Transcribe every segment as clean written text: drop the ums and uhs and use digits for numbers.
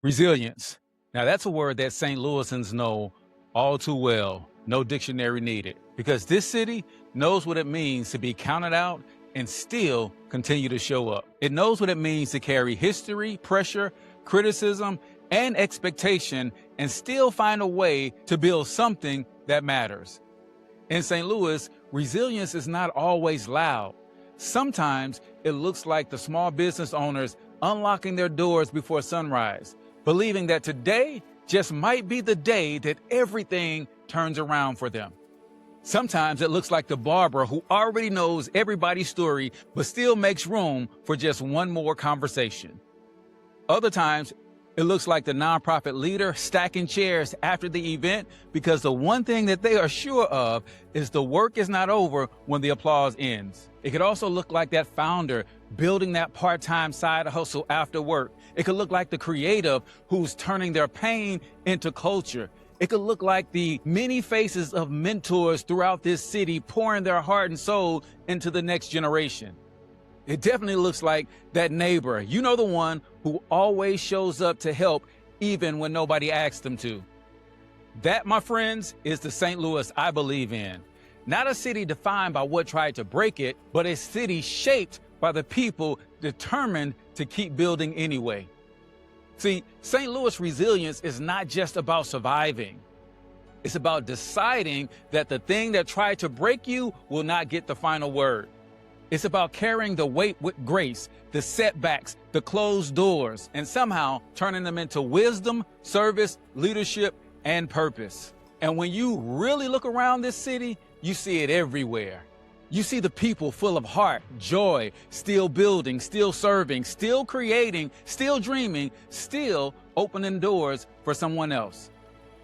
Resilience. Now, that's a word that St. Louisans know all too well. No dictionary needed, because this city knows what it means to be counted out and still continue to show up. It knows what it means to carry history, pressure, criticism, and expectation and still find a way to build something that matters. In St. Louis, resilience is not always loud. Sometimes it looks like the small business owners unlocking their doors before sunrise, believing that today just might be the day that everything turns around for them. Sometimes it looks like the barber who already knows everybody's story but still makes room for just one more conversation. Other times, it looks like the nonprofit leader stacking chairs after the event because the one thing that they are sure of is the work is not over when the applause ends. It could also look like that founder building that part-time side hustle after work. It could look like the creative who's turning their pain into culture. It could look like the many faces of mentors throughout this city pouring their heart and soul into the next generation. It definitely looks like that neighbor, you know, the one who always shows up to help even when nobody asks them to. That, my friends, is the St. Louis I believe in. Not a city defined by what tried to break it, but a city shaped by the people determined to keep building anyway. See, St. Louis resilience is not just about surviving. It's about deciding that the thing that tried to break you will not get the final word. It's about carrying the weight with grace, the setbacks, the closed doors, and somehow turning them into wisdom, service, leadership, and purpose. And when you really look around this city, you see it everywhere. You see the people full of heart, joy, still building, still serving, still creating, still dreaming, still opening doors for someone else.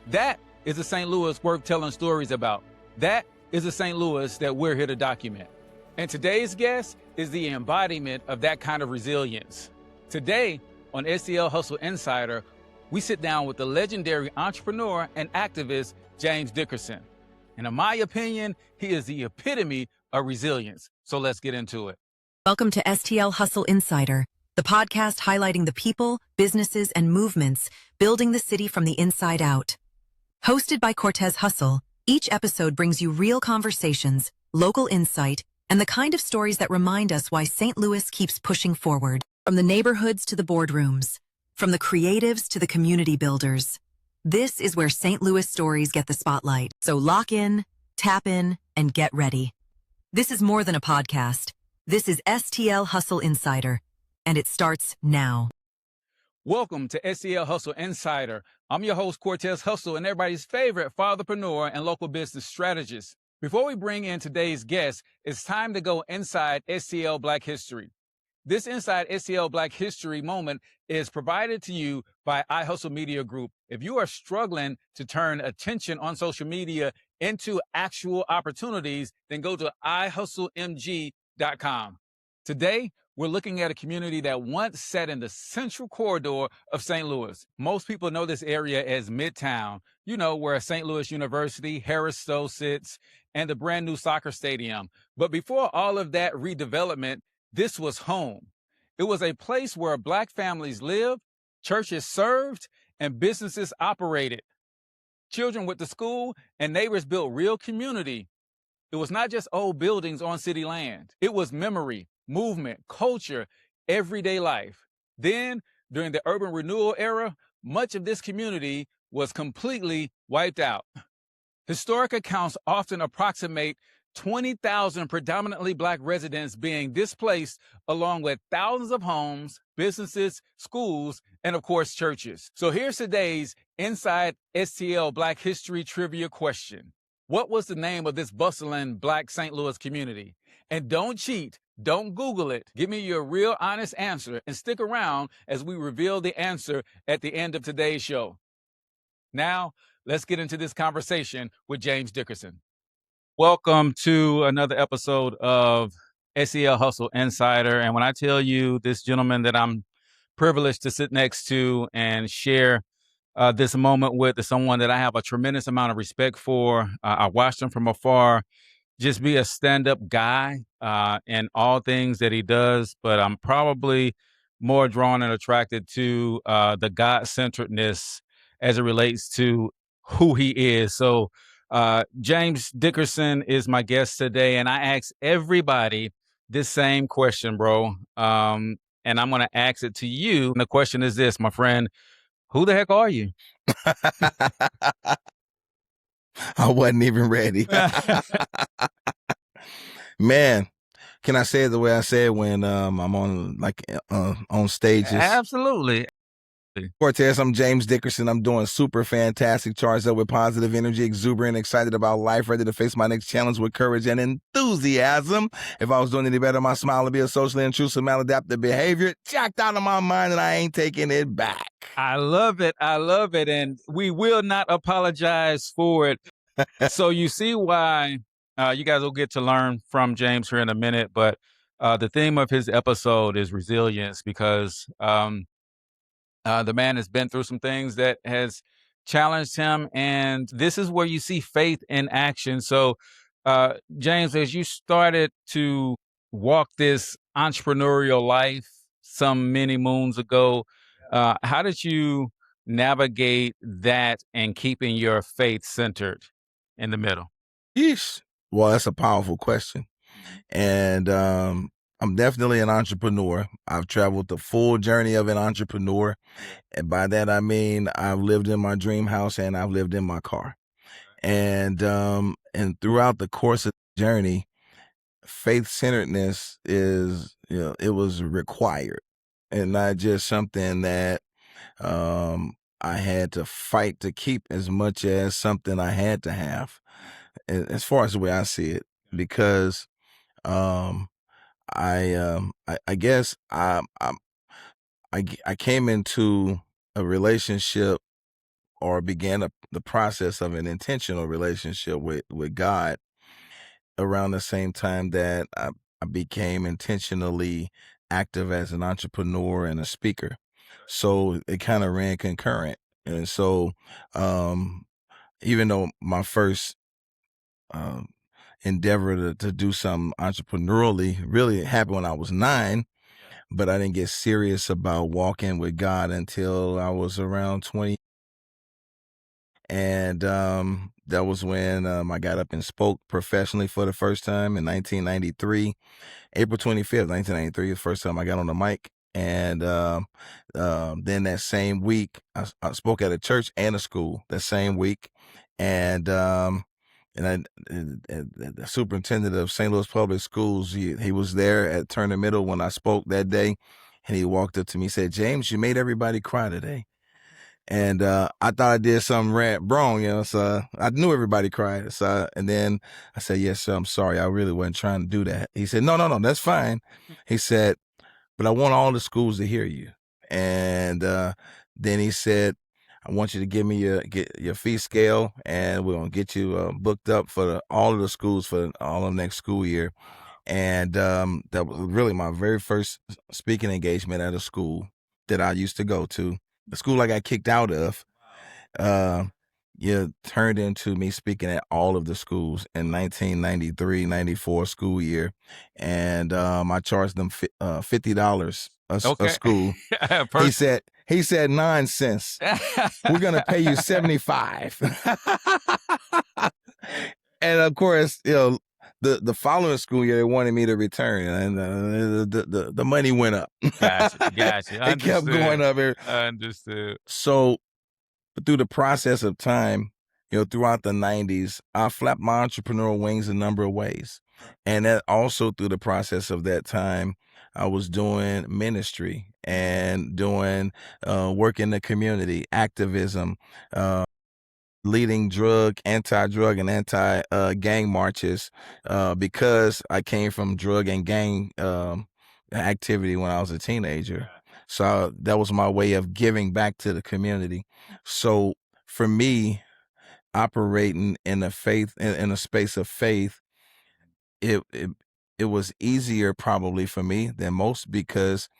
That is a St. Louis worth telling stories about. That is a St. Louis that we're here to document. And today's guest is the embodiment of that kind of resilience. Today on STL Hustle Insider, we sit down with the legendary entrepreneur and activist, James Dickerson. And in my opinion, he is the epitome of resilience. So let's get into it. Welcome to STL Hustle Insider, the podcast highlighting the people, businesses, and movements building the city from the inside out. Hosted by Cortez Hustle, each episode brings you real conversations, local insight, and the kind of stories that remind us why St. Louis keeps pushing forward. From the neighborhoods to the boardrooms, from the creatives to the community builders. This is where St. Louis stories get the spotlight. So lock in, tap in, and get ready. This is more than a podcast. This is STL Hustle Insider, and it starts now. Welcome to STL Hustle Insider. I'm your host, Cortez Hustle, and everybody's favorite fatherpreneur and local business strategist. Before we bring in today's guest, it's time to go inside STL Black History. This Inside STL Black History moment is provided to you by iHustle Media Group. If you are struggling to turn attention on social media into actual opportunities, then go to ihustlemg.com. Today, we're looking at a community that once sat in the central corridor of St. Louis. Most people know this area as Midtown, you know, where St. Louis University, Harris Stowe sits, and the brand new soccer stadium. But before all of that redevelopment, this was home. It was a place where Black families lived, churches served, and businesses operated. Children went to school, and neighbors built real community. It was not just old buildings on city land. It was memory, movement, culture, everyday life. Then, during the urban renewal era, much of this community was completely wiped out. Historic accounts often approximate 20,000 predominantly Black residents being displaced, along with thousands of homes, businesses, schools, and of course, churches. So here's today's Inside STL Black History Trivia question. What was the name of this bustling Black St. Louis community? And don't cheat. Don't Google it. Give me your real honest answer and stick around as we reveal the answer at the end of today's show. Now, let's get into this conversation with James Dickerson. Welcome to another episode of STL Hustle Insider. And when I tell you this gentleman that I'm privileged to sit next to and share this moment with is someone that I have a tremendous amount of respect for. I watched him from afar just be a stand-up guy in all things that he does, but I'm probably more drawn and attracted to the God-centeredness as it relates to who he is. So James Dickerson is my guest today, and I ask everybody this same question, bro. And I'm going to ask it to you. And the question is this, my friend: who the heck are you? I wasn't even ready. Man, can I say it the way I say it when I'm on stages? Absolutely. Cortez, I'm James Dickerson. I'm doing super fantastic, charged up with positive energy, exuberant, excited about life, ready to face my next challenge with courage and enthusiasm. If I was doing any better, my smile would be a socially intrusive, maladaptive behavior. Jacked out of my mind, and I ain't taking it back. I love it. I love it. And we will not apologize for it. So you see why you guys will get to learn from James here in a minute. But the theme of his episode is resilience, because the man has been through some things that has challenged him. And this is where you see faith in action. So, James, as you started to walk this entrepreneurial life some many moons ago, how did you navigate that and keeping your faith centered in the middle? Yeesh. Well, that's a powerful question. And I'm definitely an entrepreneur. I've traveled the full journey of an entrepreneur. And by that, I mean, I've lived in my dream house and I've lived in my car. And throughout the course of the journey, faith-centeredness is, it was required and not just something that I had to fight to keep as much as something I had to have, as far as the way I see it, because I guess I came into a relationship, or began the process of an intentional relationship with God around the same time that I became intentionally active as an entrepreneur and a speaker. So it kind of ran concurrent. And so even though my first endeavor to do something entrepreneurially really happened when I was 9, but I didn't get serious about walking with God until I was around 20. And that was when I got up and spoke professionally for the first time in 1993. April 25th, 1993, the first time I got on the mic. And then that same week, I spoke at a church and a school that same week. And the superintendent of St. Louis Public Schools, he was there at Turner Middle when I spoke that day. And he walked up to me and said, "James, you made everybody cry today." And I thought I did something wrong, so I knew everybody cried. So, and then I said, "Yes, sir, I'm sorry. I really wasn't trying to do that." He said, No, that's fine. He said, "But I want all the schools to hear you." And then he said, "I want you to give me your fee scale, and we're going to get you booked up for all of the schools for all of next school year." And that was really my very first speaking engagement at a school that I used to go to. The school I got kicked out of, turned into me speaking at all of the schools in 1993-94 school year. And I charged them $50 a school. He said 9 cents. We're going to pay you 75. And of course, the following school year, they wanted me to return, and the money went up. Gotcha. It kept going up. Understood. So, but through the process of time, throughout the 90s, I flapped my entrepreneurial wings a number of ways. And that also through the process of that time, I was doing ministry and doing work in the community, activism, leading anti-drug and anti-gang marches, because I came from drug and gang activity when I was a teenager. So that was my way of giving back to the community. So for me, operating in a space of faith, it was easier probably for me than most, because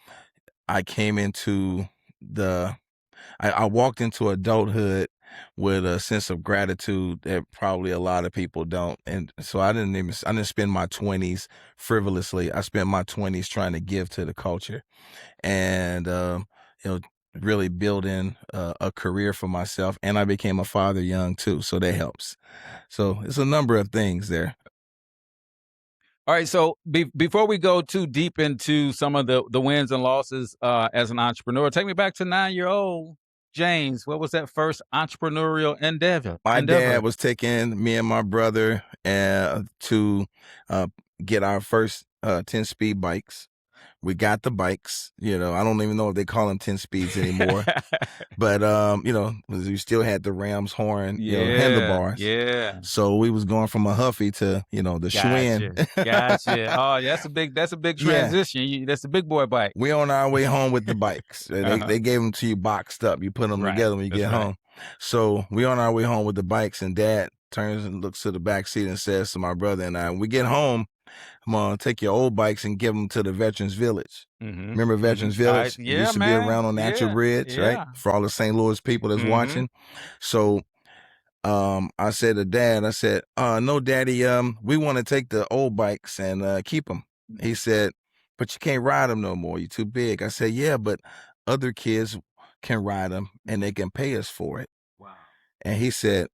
I came into I walked into adulthood with a sense of gratitude that probably a lot of people don't. And so I didn't spend my 20s frivolously. I spent my 20s trying to give to the culture and, you know, really building a career for myself. And I became a father young too. So that helps. So it's a number of things there. All right, so before we go too deep into some of the wins and losses as an entrepreneur, take me back to 9-year-old James. What was that first entrepreneurial endeavor? My dad was taking me and my brother to get our first 10-speed bikes. We got the bikes, I don't even know if they call them 10 speeds anymore, but, we still had the Ram's horn, handlebars. Yeah. So we was going from a Huffy to, the Schwinn. Gotcha. Oh, that's a big transition. That's a big boy bike. We on our way home with the bikes. They gave them to you boxed up. You put them together when you get home. So we on our way home with the bikes, and Dad turns and looks to the back seat and says to my brother and I, when we get home, come on, take your old bikes and give them to the Veterans Village. Remember Veterans Village? It used to be around on Natural Bridge, right? For all the St. Louis people that's watching. So I said to Dad, no, Daddy, we want to take the old bikes and keep them. He said, but you can't ride them no more. You're too big. I said, yeah, but other kids can ride them and they can pay us for it. Wow. And he said,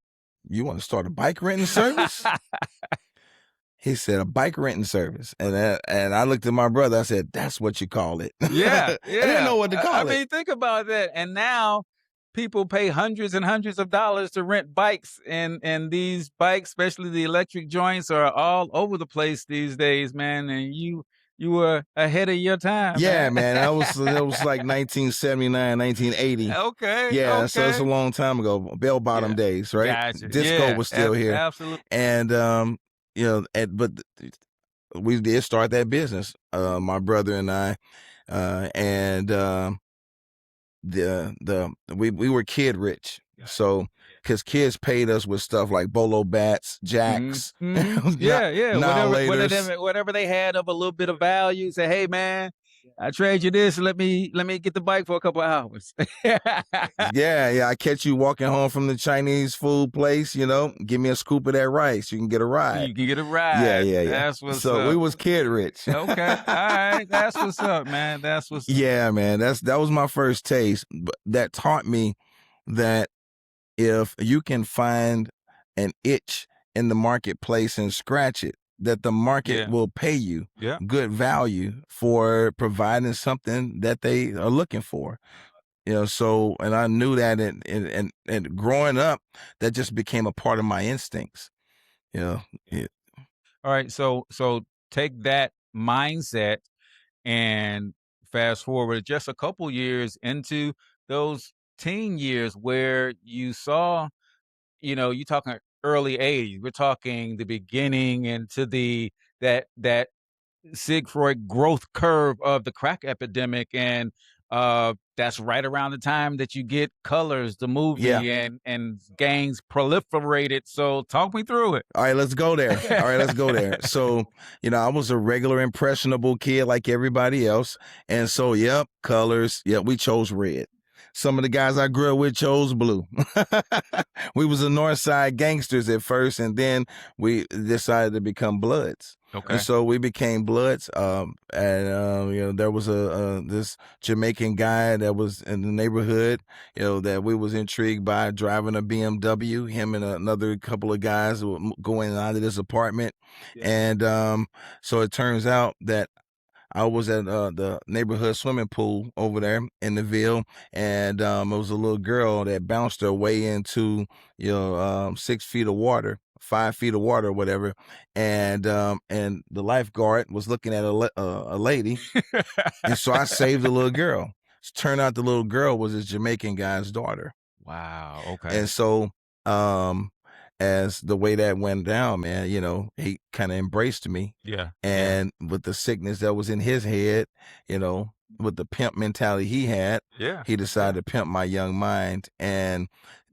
you want to start a bike renting service? He said, a bike renting service. And I looked at my brother. I said, that's what you call it. Yeah. I didn't know what to call it. I mean, think about that. And now people pay hundreds and hundreds of dollars to rent bikes. And these bikes, especially the electric joints, are all over the place these days, man. And you were ahead of your time. Yeah, man. That was like 1979, 1980. Okay. Yeah, okay. So it's a long time ago. Bell bottom days, right? Gotcha. Disco was still here. Absolutely. And but we did start that business, my brother and I, we were kid rich. So, because kids paid us with stuff like bolo bats, jacks, whatever they had of a little bit of value. Say, hey man, I trade you this. Let me get the bike for a couple hours. Yeah. I catch you walking home from the Chinese food place. Give me a scoop of that rice. You can get a ride. You can get a ride. Yeah. That's what's up. So we was kid rich. Okay, all right. That's what's up, man. That's what's up. Yeah, man. That was my first taste. But that taught me that if you can find an itch in the marketplace and scratch it, that the market will pay you good value for providing something that they are looking for. So, and I knew that and growing up, that just became a part of my instincts. All right. So take that mindset and fast forward just a couple years into those teen years where you saw, you're talking early 80s. We're talking the beginning into that Siegfried growth curve of the crack epidemic. And that's right around the time that you get Colors, the movie, and gangs proliferated. So talk me through it. All right, let's go there. So, I was a regular impressionable kid like everybody else. And so, Colors. We chose red. Some of the guys I grew up with chose blue. We was the North Side gangsters at first, and then we decided to become Bloods. Okay. And so we became Bloods. There was this Jamaican guy that was in the neighborhood, that we was intrigued by, driving a BMW. Him and another couple of guys were going out of this apartment. And so it turns out that I was at the neighborhood swimming pool over there in the Ville, and it was a little girl that bounced her way into 6 feet of water, 5 feet of water, or whatever, and the lifeguard was looking at a lady, and so I saved the little girl. It turned out the little girl was this Jamaican guy's daughter. Wow. Okay. And so as the way that went down, man, he kind of embraced me. Yeah. And with the sickness that was in his head, with the pimp mentality he had, he decided to pimp my young mind. And,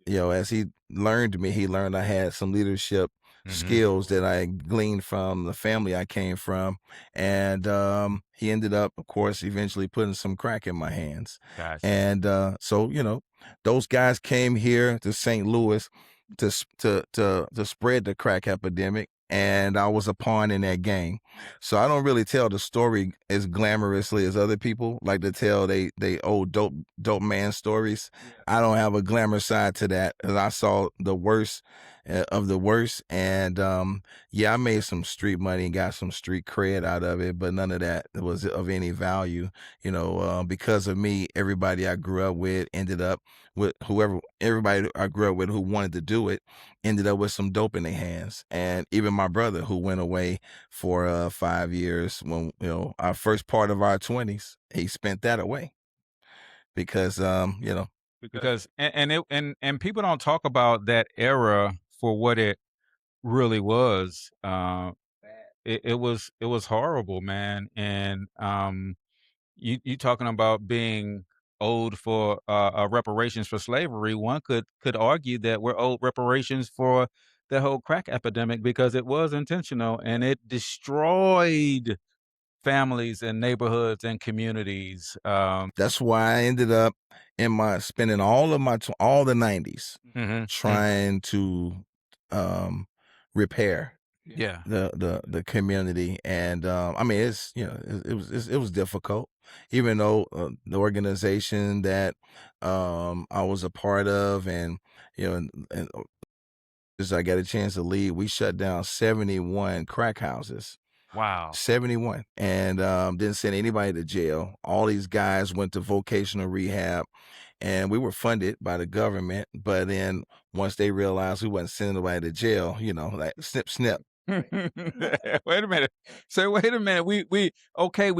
as he learned me, he learned I had some leadership skills that I gleaned from the family I came from. And he ended up, of course, eventually putting some crack in my hands. Gotcha. And so, Those guys came here to St. Louis to spread the crack epidemic, and I was a pawn in that game. So I don't really tell the story as glamorously as other people like to tell they old dope man stories. I don't have a glamour side to that, as I saw the worst of the worst. And yeah, I made some street money and got some street cred out of it, but none of that was of any value. Because of me, everybody I grew up with ended up with everybody I grew up with who wanted to do it ended up with some dope in their hands. And even my brother, who went away for 5 years, when our first part of our 20s, he spent that away because Because and people don't talk about that era for what it really was. It was horrible, man. And you talking about being owed for reparations for slavery. One could argue that we're owed reparations for the whole crack epidemic because it was intentional and it destroyed families and neighborhoods and communities. that's why I ended up spending all the 90s Mhm. trying to repair Yeah. the community. And I mean, it was difficult, even though the organization that I was a part of, and and as I got a chance to lead, we shut down 71 crack houses. Wow. 71, and didn't send anybody to jail. All these guys went to vocational rehab, and we were funded by the government. But then once they realized we wasn't sending nobody to jail, like snip, snip. Wait a minute. So wait a minute. We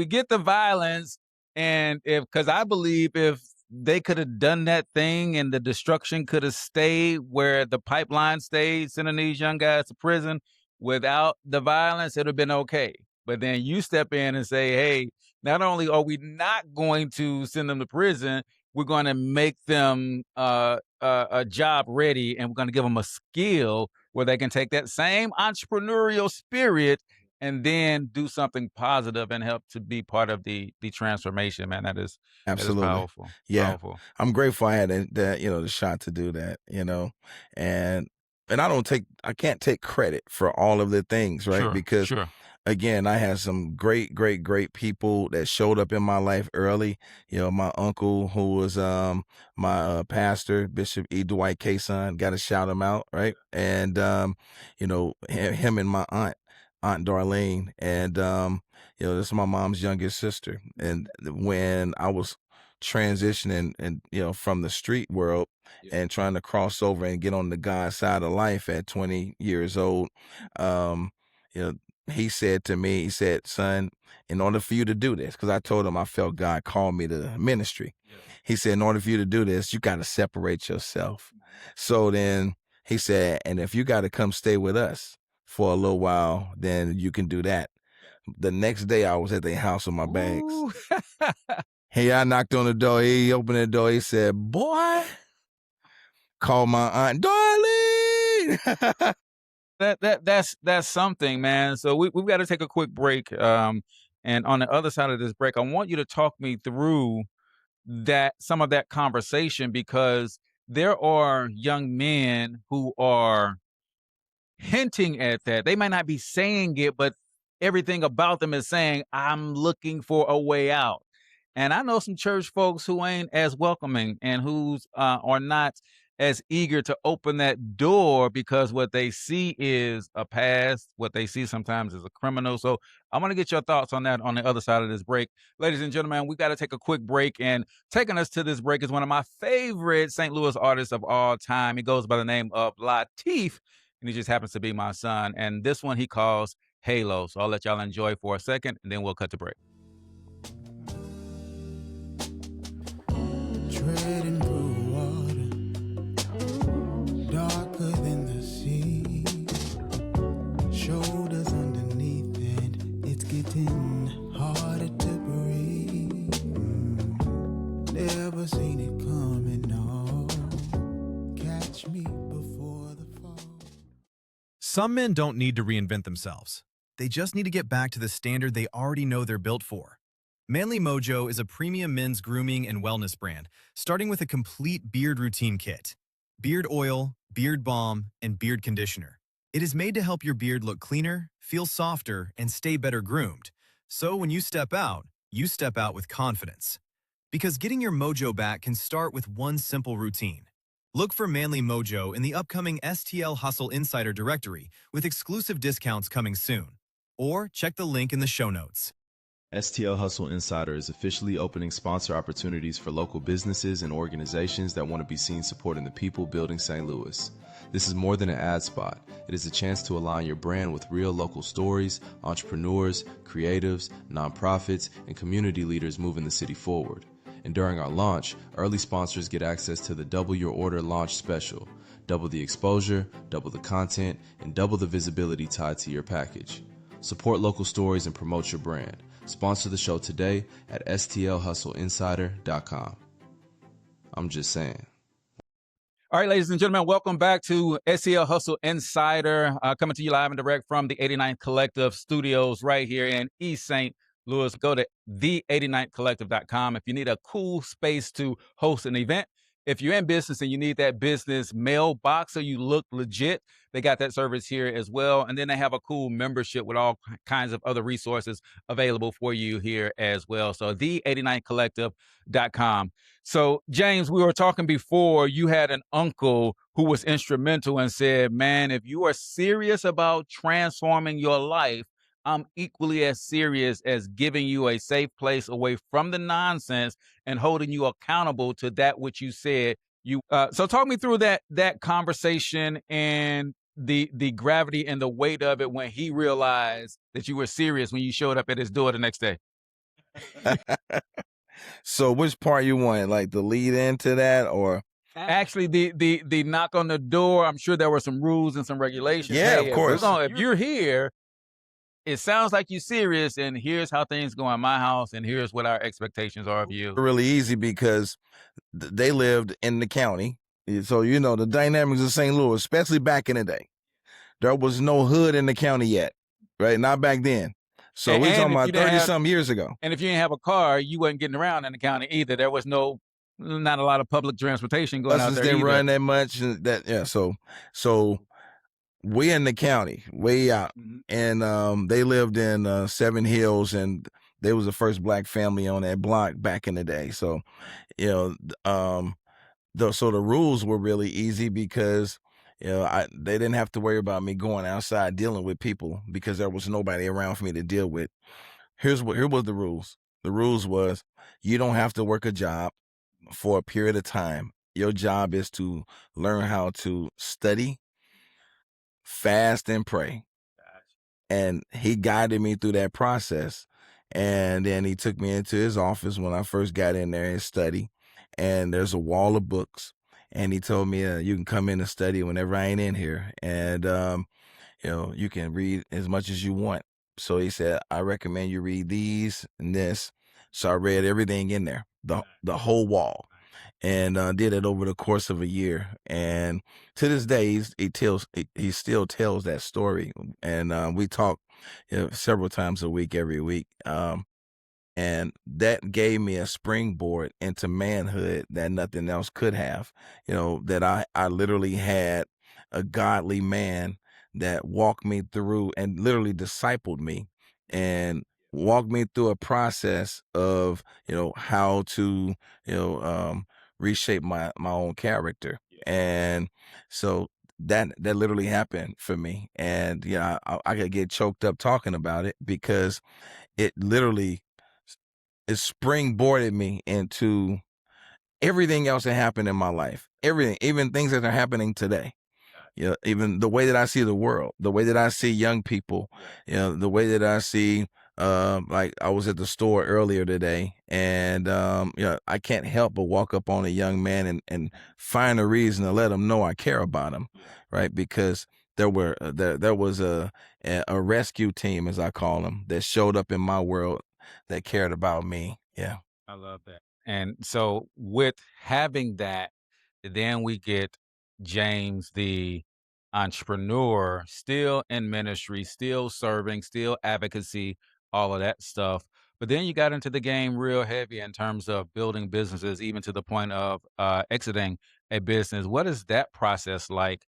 get the violence, and because I believe if they could have done that thing and the destruction could have stayed where the pipeline stayed, sending these young guys to prison without the violence, it would have been okay. But then you step in and say, hey, not only are we not going to send them to prison, we're going to make them a job ready, and we're going to give them a skill where they can take that same entrepreneurial spirit and then do something positive and help to be part of the transformation. Man, that is Absolutely. powerful. Yeah. Powerful. I'm grateful I had the shot to do that, and I can't take credit for all of the things, right? Sure. Because Sure. again, I had some great, great, great people that showed up in my life early. My uncle, who was my pastor, Bishop E. Dwight K. Son, got to shout him out, right? And him and my Aunt Darlene, and this is my mom's youngest sister. And when I was transitioning and from the street world and trying to cross over and get on the God side of life at 20 years old, you know he said to me, he said, son, in order for you to do this, because I told him I felt God called me to ministry. He said, in order for you to do this, you got to separate yourself. So then he said, and if you got to come stay with us for a little while, then you can do that. The next day I was at their house with my bags. Ooh. Hey, I knocked on the door. He opened the door. He said, boy, call my Aunt Darlene. That's something, man. So we've got to take a quick break. And on the other side of this break, I want you to talk me through some of that conversation, because there are young men who are hinting at that. They might not be saying it, but everything about them is saying, I'm looking for a way out. And I know some church folks who ain't as welcoming and who's are not as eager to open that door, because what they see is a past. What they see sometimes is a criminal. So I want to get your thoughts on that on the other side of this break. Ladies and gentlemen, we got to take a quick break. And taking us to this break is one of my favorite St. Louis artists of all time. He goes by the name of Latif, and he just happens to be my son. And this one he calls Halo. So I'll let y'all enjoy for a second, and then we'll cut to break. Treading through water, darker than the sea. Shoulders underneath, and it's getting harder to breathe. Never seen it coming, no. Catch me before the fall. Some men don't need to reinvent themselves. They just need to get back to the standard they already know they're built for. Manly Mojo is a premium men's grooming and wellness brand, starting with a complete beard routine kit. Beard oil, beard balm, and beard conditioner. It is made to help your beard look cleaner, feel softer, and stay better groomed. So when you step out with confidence. Because getting your mojo back can start with one simple routine. Look for Manly Mojo in the upcoming STL Hustle Insider directory with exclusive discounts coming soon. Or check the link in the show notes. STL Hustle Insider is officially opening sponsor opportunities for local businesses and organizations that want to be seen supporting the people building St. Louis. This is more than an ad spot. It is a chance to align your brand with real local stories, entrepreneurs, creatives, nonprofits, and community leaders moving the city forward. And during our launch, early sponsors get access to the Double Your Order launch special. Double the exposure, double the content, and double the visibility tied to your package. Support local stories and promote your brand. Sponsor the show today at stlhustleinsider.com. I'm just saying. All right, ladies and gentlemen, welcome back to STL Hustle Insider, coming to you live and direct from the 89th Collective Studios right here in East St. Louis. Go to the89thcollective.com if you need a cool space to host an event. If you're in business and you need that business mailbox so you look legit, they got that service here as well. And then they have a cool membership with all kinds of other resources available for you here as well. So the89thcollective.com. So James, we were talking before, you had an uncle who was instrumental and said, man, if you are serious about transforming your life, I'm equally as serious as giving you a safe place away from the nonsense and holding you accountable to that which you said you. So talk me through that conversation and the gravity and the weight of it when he realized that you were serious when you showed up at his door the next day. So which part you want, like the lead into that, or actually the knock on the door? I'm sure there were some rules and some regulations. Yeah, of course. If you're here, it sounds like you're serious, and here's how things go in my house, and here's what our expectations are of you. Really easy because they lived in the county. So, you know, the dynamics of St. Louis, especially back in the day, there was no hood in the county yet, right? Not back then. So we're talking about 30-some years ago. And if you didn't have a car, you wasn't getting around in the county either. There was not a lot of public transportation going out there Buses didn't either. run that much. So we in the county, way out. And they lived in Seven Hills, and they was the first black family on that block back in the day. So, you know, so the rules were really easy because, you know, they didn't have to worry about me going outside dealing with people because there was nobody around for me to deal with. Here was the rules. The rules was you don't have to work a job for a period of time. Your job is to learn how to study, fast, and pray. And he guided me through that process. And then he took me into his office when I first got in there and study. And there's a wall of books. And he told me, you can come in and study whenever I ain't in here. And, you know, you can read as much as you want. So he said, I recommend you read these and this. So I read everything in there, the whole wall. And did it over the course of a year. And to this day, he still tells that story. And we talk, you know, several times a week, every week. And that gave me a springboard into manhood that nothing else could have. You know, that I literally had a godly man that walked me through and literally discipled me and walked me through a process of, you know, how to, you know, reshape my own character. And so that literally happened for me. And yeah, I could get choked up talking about it because it literally springboarded me into everything else that happened in my life. Everything, even things that are happening today. You know, even the way that I see the world, the way that I see young people, you know, the way that I see, like I was at the store earlier today and, you know, I can't help but walk up on a young man and find a reason to let him know I care about him. Right. Because there was a rescue team, as I call them, that showed up in my world that cared about me. Yeah. I love that. And so with having that, then we get James, the entrepreneur, still in ministry, still serving, still advocacy, all of that stuff. But then you got into the game real heavy in terms of building businesses, even to the point of exiting a business. What is that process like?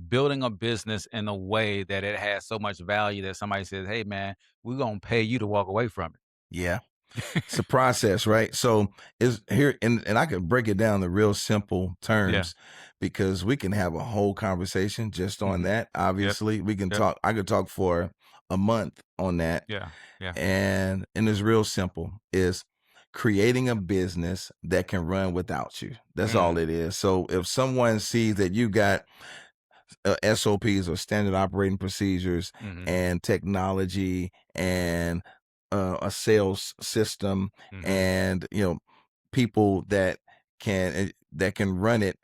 Building a business in a way that it has so much value that somebody says, "Hey, man, we're gonna pay you to walk away from Yeah. it." It's a process, right? So is here, and I could break it down to real simple Yeah. terms because we can have a whole conversation just on Hmm. that. Yep. Obviously, we can Yep. talk. I could talk for a month on that, Yeah. Yeah. and it's real simple. Is creating a business that can run without you. That's all Mm. it is. So if someone sees that you got SOPs or standard operating procedures Hmm. and technology and a sales system Hmm. and people that can run it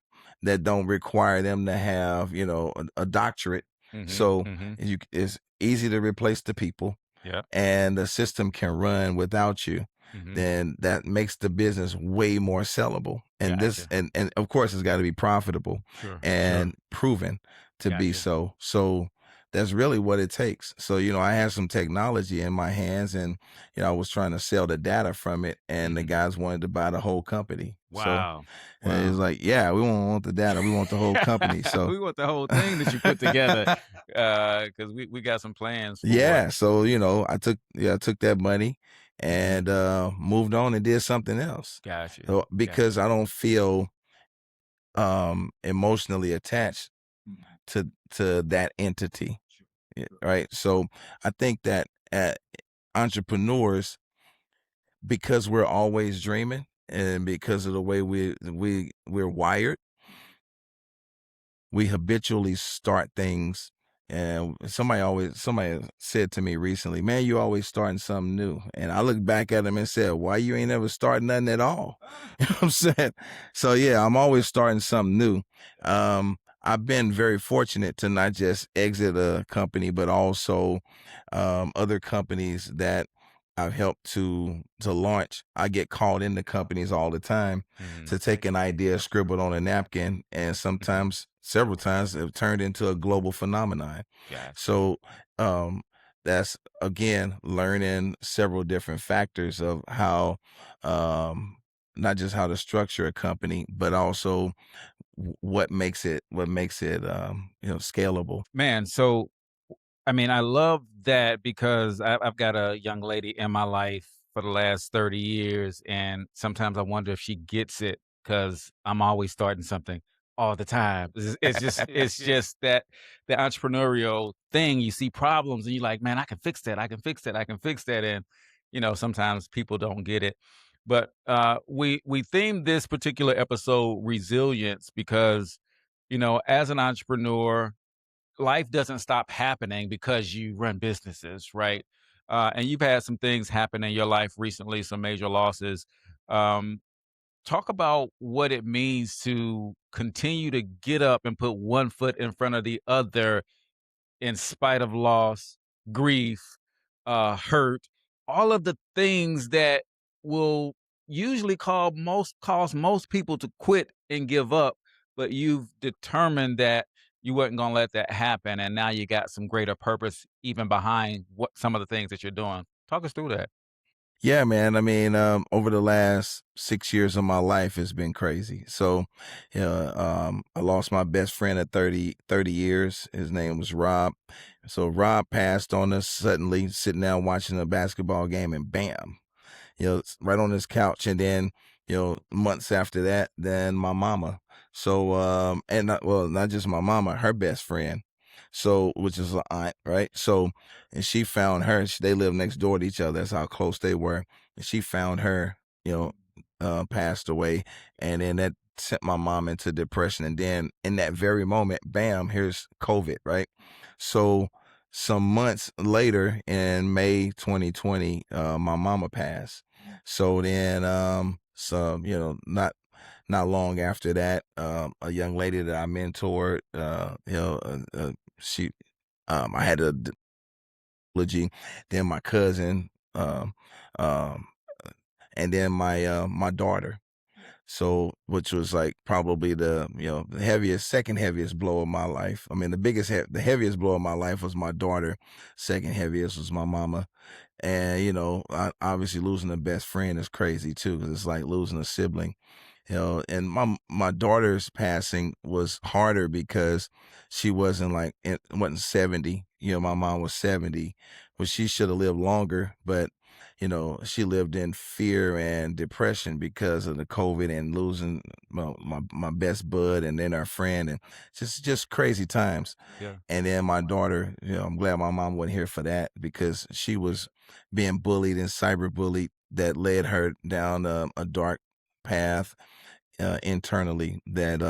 that don't require them to have a doctorate. Hmm. So Hmm. it's easy to replace the people Yep. and the system can run without you, Hmm. then that makes the business way more sellable. And this Gotcha. and of course it's got to be profitable Sure. Sure. and proven to be Gotcha. so. So that's really what it takes. So, I had some technology in my hands and I was trying to sell the data from it and the Hmm. guys wanted to buy the whole company. So Wow. it's Wow. like, yeah, we don't want the data. We want the whole company. So We want the whole thing that you put together, because we got some plans for it. yeah, so I took that money Mhm. and moved on and did something else. Gotcha. So because Gotcha. I don't feel emotionally attached to that entity, right? So I think that entrepreneurs, because we're always dreaming and because of the way we're wired, we habitually start things. And somebody said to me recently, man, you always starting something new. And I looked back at him and said, why you ain't ever starting nothing at all? You know what I'm saying? So yeah, I'm always starting something new. I've been very fortunate to not just exit a company, but also other companies that I've helped to launch. I get called into companies all the time Mhm. to take an idea scribbled on a napkin, and Mhm. sometimes, several times, it turned into a global phenomenon. Gotcha. So um, that's again learning several different factors of how, um, not just how to structure a company, but also what makes it scalable. Man, so I mean, I love that because I've got a young lady in my life for the last 30 years, and sometimes I wonder if she gets it because I'm always starting something all the time. It's just that the entrepreneurial thing. You see problems, and you're like, man, I can fix that. I can fix that. I can fix that. And sometimes people don't get it. But we themed this particular episode resilience because as an entrepreneur life doesn't stop happening because you run businesses, right? And you've had some things happen in your life recently, some major losses. Um, Talk about what it means to continue to get up and put one foot in front of the other in spite of loss, grief, hurt, all of the things that will usually cause most people to quit and give up, but you've determined that you weren't going to let that happen, and now you got some greater purpose even behind what some of the things that you're doing. Talk us through that. Yeah, man. I mean, over the last 6 years of my life has been crazy. So, I lost my best friend at 30 years. His name was Rob. So Rob passed on us suddenly, sitting down watching a basketball game, and bam, right on his couch. And then, months after that, then my mama. So, and not just my mama, her best friend. So, which is an aunt, right? So, and she found her. They lived next door to each other. That's how close they were. And she found her, you know, passed away. And then that sent my mom into depression. And then in that very moment, bam, here's COVID, right? So, some months later in May 2020, my mama passed. So then, not long after that, a young lady that I mentored, she, I had a eulogy. Then my cousin, um, and then my daughter. So, which was like probably the heaviest, second heaviest blow of my life. I mean, the heaviest blow of my life was my daughter. Second heaviest was my mama. And, you know, obviously losing a best friend is crazy too, because it's like losing a sibling. You know, and my daughter's passing was harder because she wasn't 70. You know, my mom was 70, but she should have lived longer. But, you know, she lived in fear and depression because of the COVID and losing my best bud and then our friend, and just crazy times. Yeah. And then my daughter, you know, I'm glad my mom wasn't here for that, because she was being bullied and cyber bullied that led her down a dark path internally that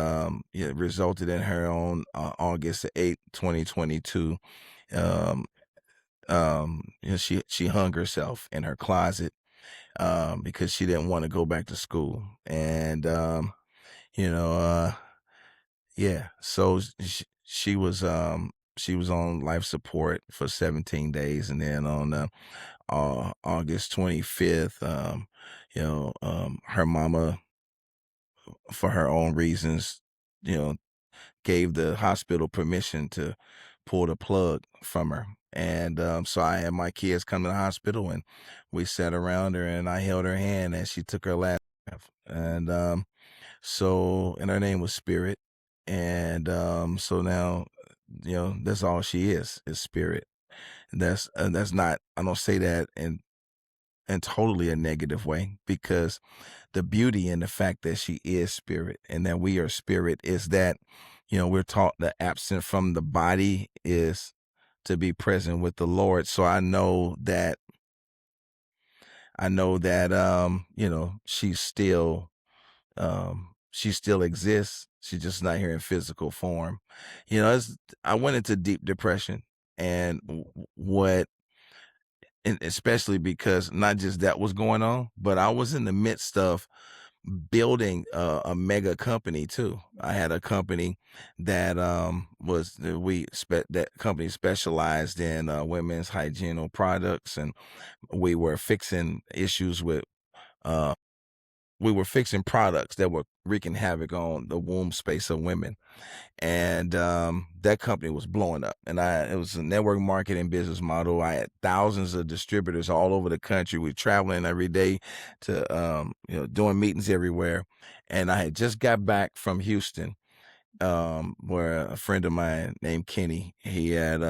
resulted in her on August 8th, 2022. Um, you know, she hung herself in her closet because she didn't want to go back to school. And, you know, yeah, so she was on life support for 17 days. And then on August 25th, you know, her mama, for her own reasons, you know, gave the hospital permission to pull the plug from her. And so I had my kids come to the hospital, and we sat around her, and I held her hand as she took her last breath. And and her name was Spirit. And so now, you know, that's all she is Spirit. And that's not, I don't say that in totally a negative way, because the beauty in the fact that she is spirit and that we are spirit is that, you know, we're taught the absent from the body is to be present with the Lord. So I know that you know, she still exists. She's just not here in physical form. You know, I went into deep depression, and especially because not just that was going on, but I was in the midst of building a mega company too. I had a company that that company specialized in women's hygienic products, and we were fixing issues with we were fixing products that were wreaking havoc on the womb space of women. And that company was blowing up, and it was a network marketing business model. I had thousands of distributors all over the country. We were traveling every day to you know, doing meetings everywhere. And I had just got back from Houston, where a friend of mine named Kenny, he had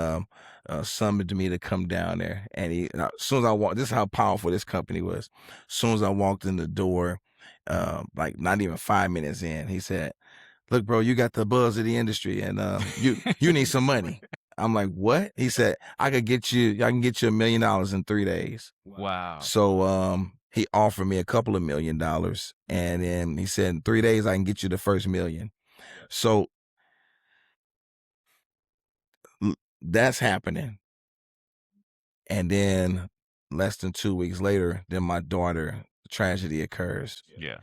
summoned me to come down there. And as soon as I walked, this is how powerful this company was. As soon as I walked in the door, like not even 5 minutes in, he said, "Look, bro, you got the buzz of the industry, and you need some money." I'm like, "What?" He said, I can get you $1 million in 3 days. Wow. So he offered me a couple of $1 million, and then he said, in 3 days I can get you the first $1 million. So that's happening. And then less than 2 weeks later, then my daughter, tragedy occurs. Yeah.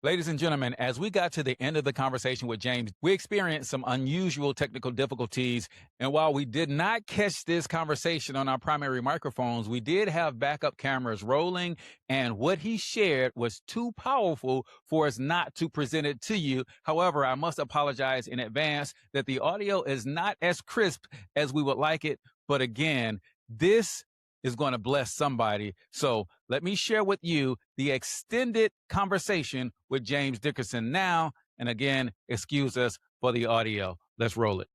Ladies and gentlemen, as we got to the end of the conversation with James, we experienced some unusual technical difficulties. And while we did not catch this conversation on our primary microphones, we did have backup cameras rolling. And what he shared was too powerful for us not to present it to you. However, I must apologize in advance that the audio is not as crisp as we would like it. But again, this is going to bless somebody. So let me share with you the extended conversation with James Dickerson now. And again, excuse us for the audio. Let's roll it.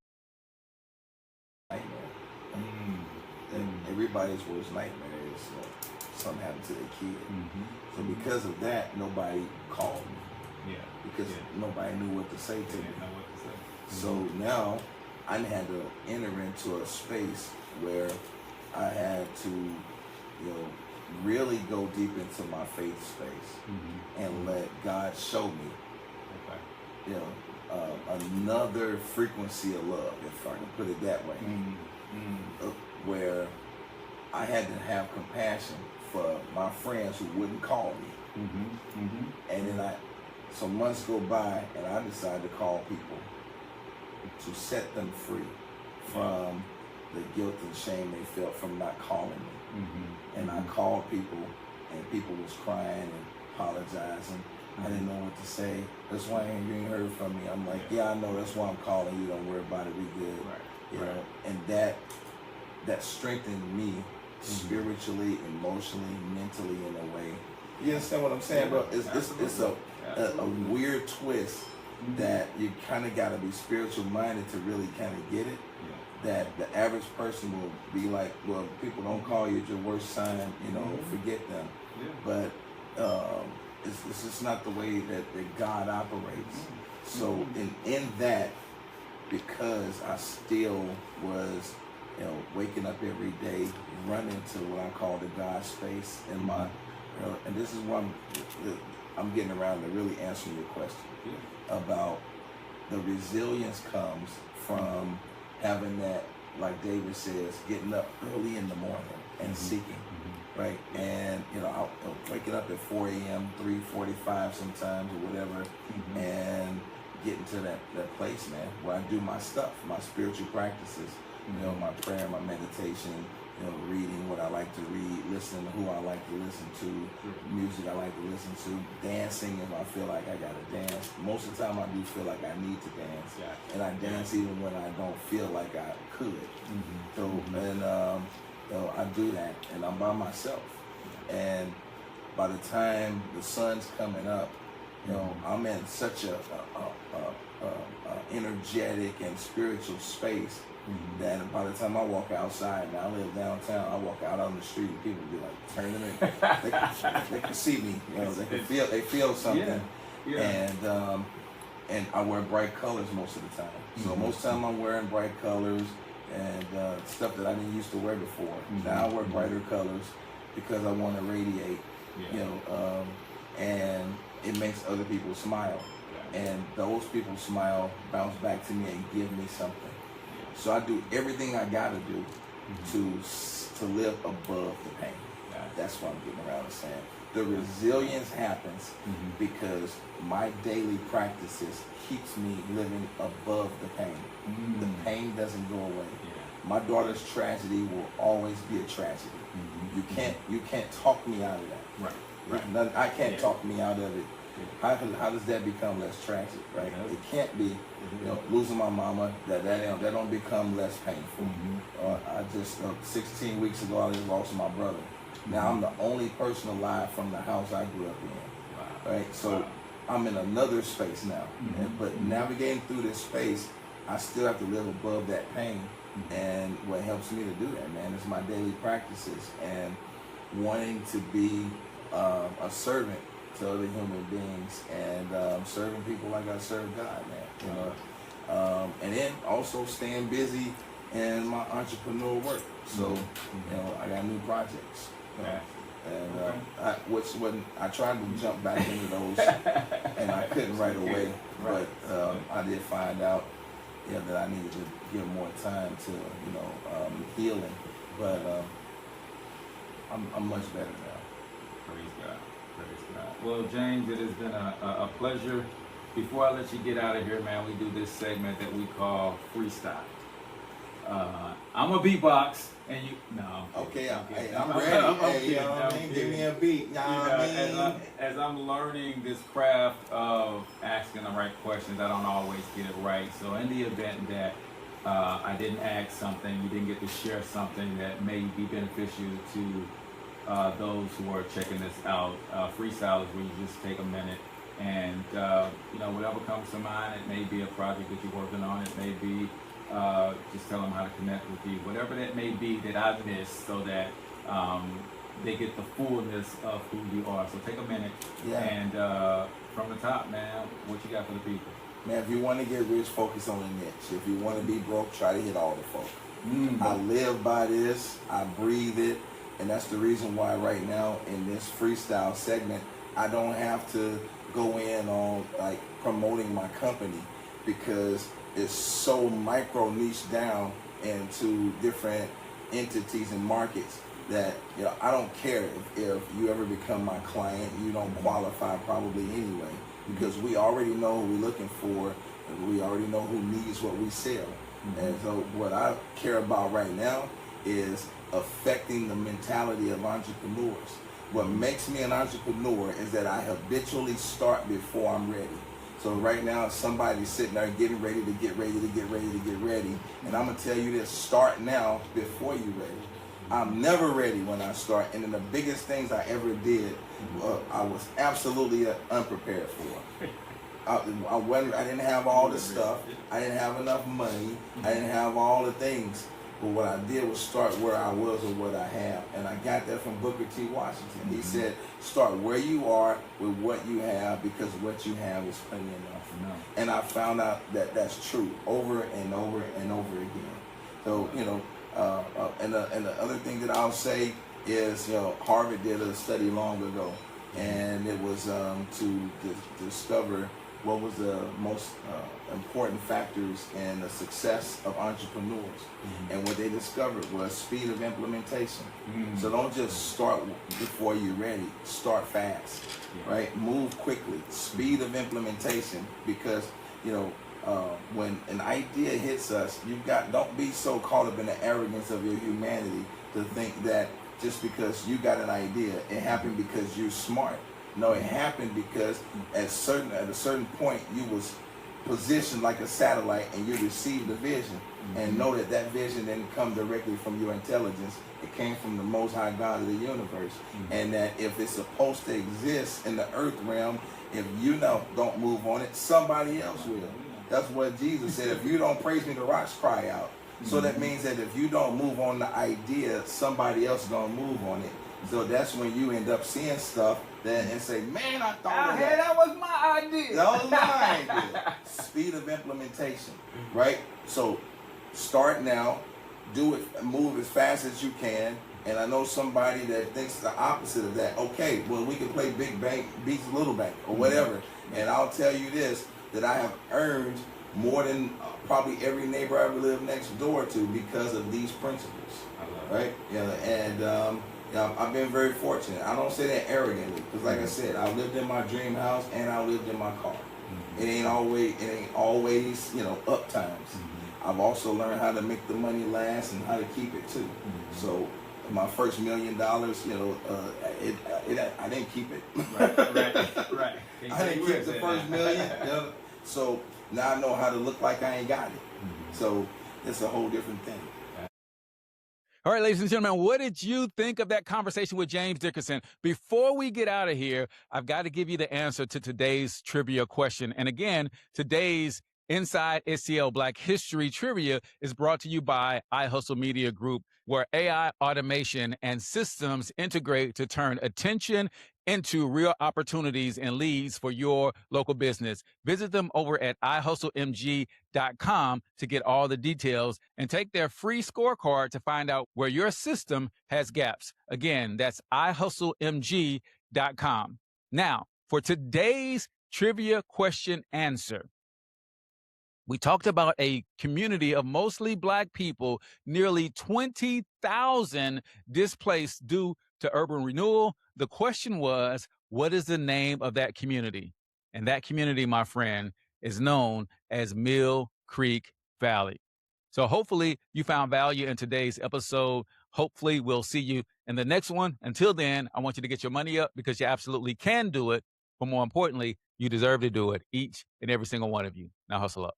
And everybody's worst nightmare is something happened to their kid. So because of that, nobody called me. Because nobody knew what to say to me. So now I had to enter into a space where I had to, you know, really go deep into my faith space and let God show me, you know, another frequency of love, if I can put it that way, where I had to have compassion for my friends who wouldn't call me. And then so months go by, and I decided to call people to set them free from the guilt and shame they felt from not calling me. And I called people, and people was crying and apologizing. I didn't know what to say. That's why you ain't heard from me. I'm like, yeah, I know. That's why I'm calling you. Don't worry about it. We good. You know. And that strengthened me spiritually, emotionally, mentally in a way. You understand what I'm saying, bro? It's a weird twist that you kind of got to be spiritual minded to really kind of get it. That the average person will be like, well, people don't call you your worst sign, you know, forget them. But it's just not the way that God operates. So in that, because I still was, you know, waking up every day, running to what I call the God space in my, and this is why I'm getting around to really answering your question about the resilience comes from having that, like David says, getting up early in the morning and seeking, right? And, you know, I'll waking up at 4 a.m., 3:45 sometimes or whatever, and getting to that place, man, where I do my stuff, my spiritual practices, you know, my prayer, my meditation, you know, reading what I like to read, listening to who I like to listen to, music I like to listen to, dancing if I feel like I gotta dance. Most of the time I do feel like I need to dance, and I dance even when I don't feel like I could. So, and you know, I do that, and I'm by myself. And by the time the sun's coming up, you know, I'm in such a energetic and spiritual space that by the time I walk outside, now I live downtown, I walk out on the street and people be like turning in. They can see me, you know, they feel something. And I wear bright colors most of the time. So most of the time I'm wearing bright colors and stuff that I didn't used to wear before. Now I wear brighter colors because I want to radiate, you know, and it makes other people smile. And those people smile, bounce back to me and give me something. So I do everything I gotta do to live above the pain. That's what I'm getting around to saying. The resilience happens because my daily practices keeps me living above the pain. The pain doesn't go away. My daughter's tragedy will always be a tragedy. You can't talk me out of that. Right. I can't talk me out of it. How does that become less tragic, right? It can't be, you know, losing my mama, that don't become less painful. I just, 16 weeks ago, I just lost my brother. Now I'm the only person alive from the house I grew up in, right? So I'm in another space now. But navigating through this space, I still have to live above that pain. And what helps me to do that, man, is my daily practices and wanting to be a servant to other human beings and serving people like I serve God, man. You know, and then also staying busy in my entrepreneurial work. So, you know, I got new projects, and I tried to jump back into those, and I couldn't right away. But I did find out, that I needed to give more time to, healing. But I'm much better now. Praise God. Praise God. Well, James, it has been a pleasure. Before I let you get out of here, man, we do this segment that we call freestyle. I'm a beatbox, and you Okay, I'm ready. Give me a beat. As I'm learning this craft of asking the right questions, I don't always get it right. So in the event that I didn't ask something, you didn't get to share something that may be beneficial to those who are checking this out, freestyle is where you just take a minute and whatever comes to mind. It may be a project that you're working on. It may be just tell them how to connect with you, whatever that may be that I missed, so that they get the fullness of who you are. So take a minute and from the top, man, what you got for the people? Man, if you want to get rich, focus on the niche. If you want to be broke, try to hit all the folk. I live by this. I breathe it. And that's the reason why right now in this freestyle segment, I don't have to go in on like promoting my company, because it's so micro niche down into different entities and markets that I don't care if you ever become my client. You don't qualify probably anyway, because we already know who we're looking for, and we already know who needs what we sell. And so what I care about right now is affecting the mentality of entrepreneurs. What makes me an entrepreneur is that I habitually start before I'm ready. So right now, somebody's sitting there getting ready to get ready. And I'm going to tell you this, start now before you're ready. I'm never ready when I start. And then the biggest things I ever did, I was absolutely unprepared for. I didn't have all the stuff. I didn't have enough money. I didn't have all the things. But what I did was start where I was or what I have. And I got that from Booker T. Washington. He said, start where you are with what you have, because what you have is plenty enough. And I found out that that's true over and over and over again. So, and the other thing that I'll say is, Harvard did a study long ago, and it was to discover what was the most important factors in the success of entrepreneurs. And what they discovered was speed of implementation. So don't just start before you're ready. Start fast, right? Move quickly. Speed of implementation, because when an idea hits us, don't be so caught up in the arrogance of your humanity to think that just because you got an idea, it happened because you're smart. No, it happened because at a certain point you was positioned like a satellite, and you received a vision. And know that vision didn't come directly from your intelligence. It came from the Most High God of the universe. And that if it's supposed to exist in the earth realm, if you don't move on it, somebody else will. That's what Jesus said. If you don't praise me, the rocks cry out. So that means that if you don't move on the idea, somebody else is going to move on it. So that's when you end up seeing stuff and say, man, I thought of that. That was my idea. That was my idea. Speed of implementation, right? So start now, do it, move as fast as you can. And I know somebody that thinks the opposite of that. Okay, well, we can play big bank beats little bank or whatever. And I'll tell you this, that I have earned more than probably every neighbor I ever lived next door to because of these principles, right? And I've been very fortunate. I don't say that arrogantly, because like I said, I lived in my dream house and I lived in my car. It ain't always up times. I've also learned how to make the money last and how to keep it too. So my first $1 million, I didn't keep it. Right. I didn't keep the first million. So now I know how to look like I ain't got it. So it's a whole different thing. All right, ladies and gentlemen, what did you think of that conversation with James Dickerson? Before we get out of here, I've got to give you the answer to today's trivia question. And again, today's Inside STL Black History Trivia is brought to you by iHustle Media Group, where AI automation and systems integrate to turn attention into real opportunities and leads for your local business. Visit them over at ihustlemg.com to get all the details and take their free scorecard to find out where your system has gaps. Again, that's ihustlemg.com. Now, for today's trivia question answer, we talked about a community of mostly Black people, nearly 20,000 displaced due to urban renewal. The question was, what is the name of that community? And that community, my friend, is known as Mill Creek Valley. So hopefully you found value in today's episode. Hopefully we'll see you in the next one. Until then, I want you to get your money up, because you absolutely can do it. But more importantly, you deserve to do it, each and every single one of you. Now hustle up.